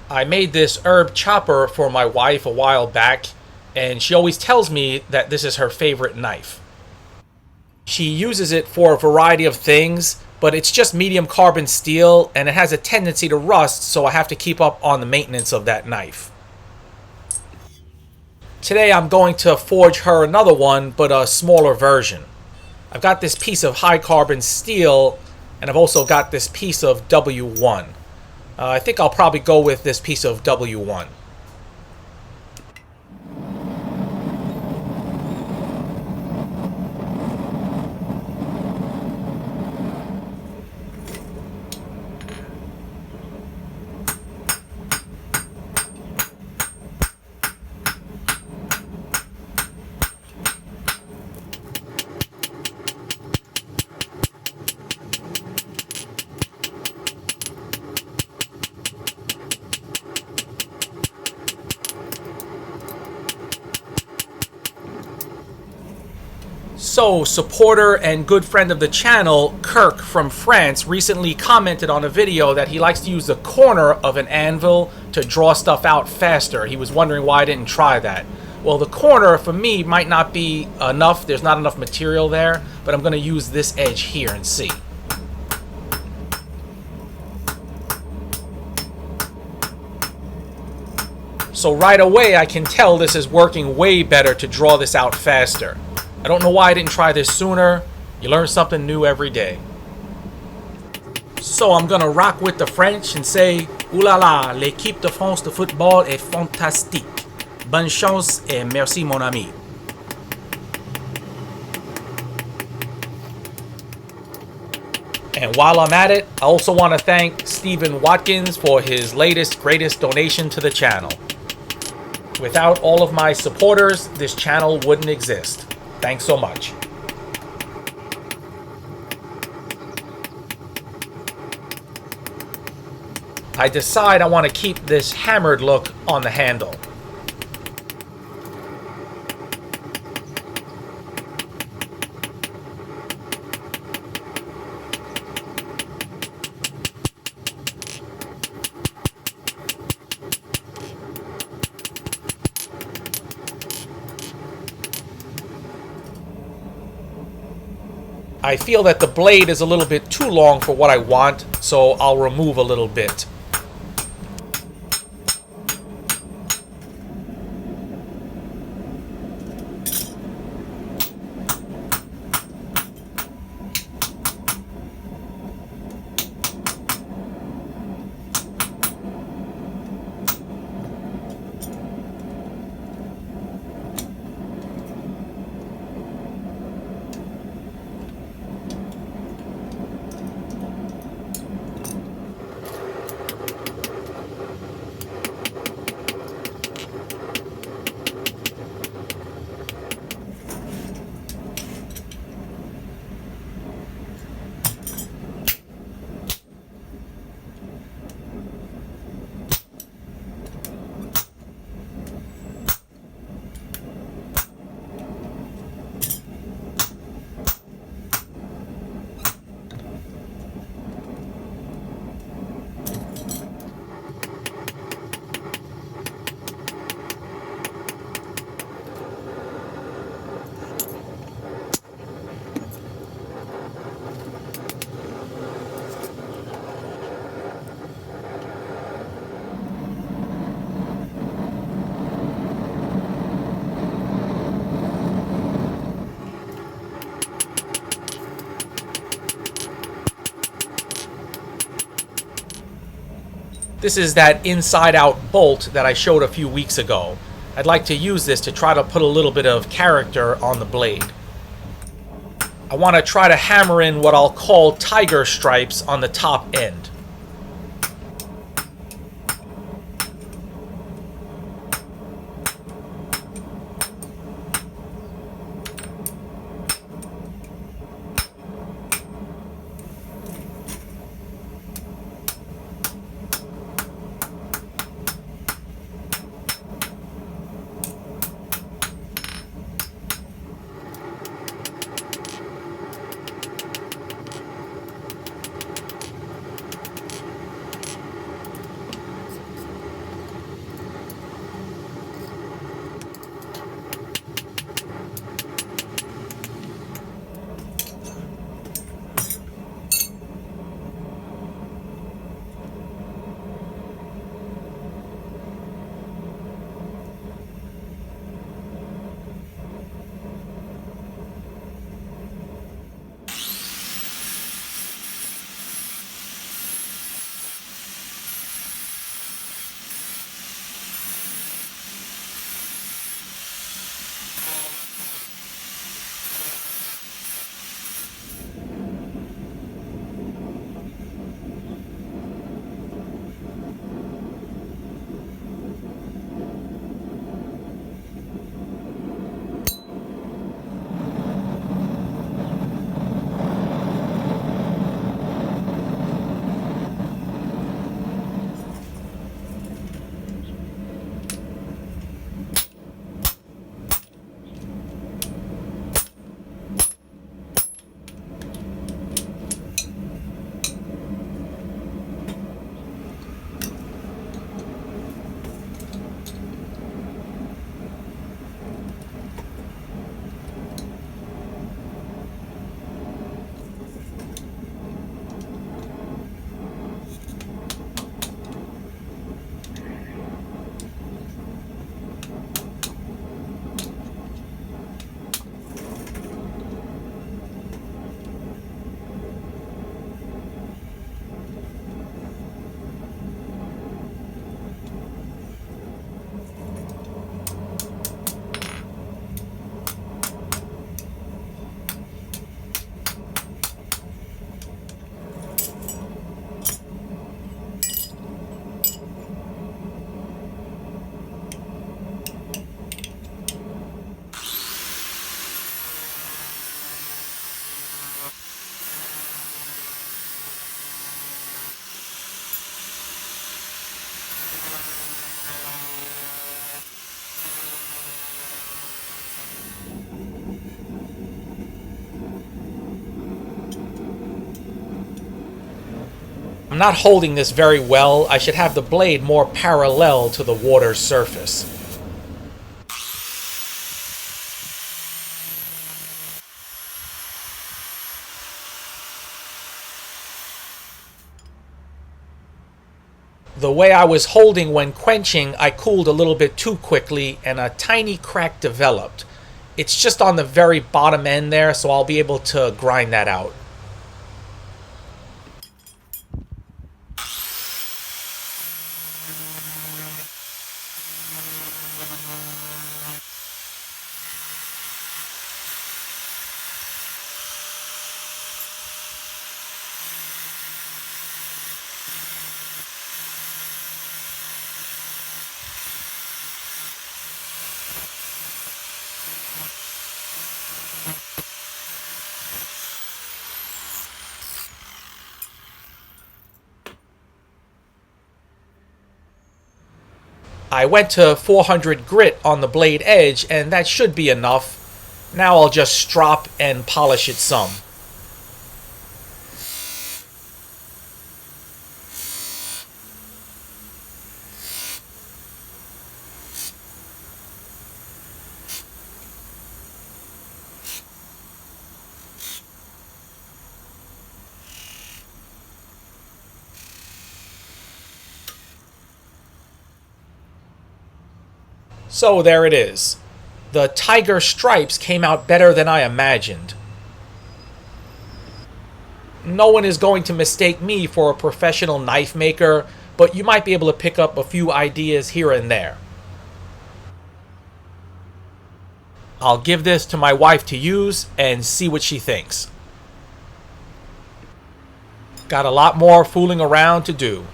I made this herb chopper for my wife a while back, and she always tells me that this is her favorite knife. She uses it for a variety of things, but it's just medium carbon steel and it has a tendency to rust, so I have to keep up on the maintenance of that knife. Today I'm going to forge her another one, but a smaller version. I've got this piece of high carbon steel, and I've also got this piece of W1. I think I'll probably go with this piece of W1. So, supporter and good friend of the channel, Kirk from France, recently commented on a video that he likes to use the corner of an anvil to draw stuff out faster. He was wondering why I didn't try that. Well, the corner, for me, might not be enough. There's not enough material there, but I'm going to use this edge here and see. So right away, I can tell this is working way better to draw this out faster. I don't know why I didn't try this sooner. You learn something new every day. So I'm gonna rock with the French and say, "Ouh là là, l'équipe de France de football est fantastique. Bonne chance et merci mon ami." And while I'm at it, I also want to thank Stephen Watkins for his latest, greatest donation to the channel. Without all of my supporters, this channel wouldn't exist. Thanks so much. I decide I want to keep this hammered look on the handle. I feel that the blade is a little bit too long for what I want, so I'll remove a little bit. This is that inside-out bolt that I showed a few weeks ago. I'd like to use this to try to put a little bit of character on the blade. I want to try to hammer in what I'll call tiger stripes on the top end. I'm not holding this very well. I should have the blade more parallel to the water's surface. The way I was holding when quenching, I cooled a little bit too quickly and a tiny crack developed. It's just on the very bottom end there, so I'll be able to grind that out. I went to 400 grit on the blade edge, and that should be enough. Now I'll just strop and polish it some. So there it is. The tiger stripes came out better than I imagined. No one is going to mistake me for a professional knife maker, but you might be able to pick up a few ideas here and there. I'll give this to my wife to use and see what she thinks. Got a lot more fooling around to do.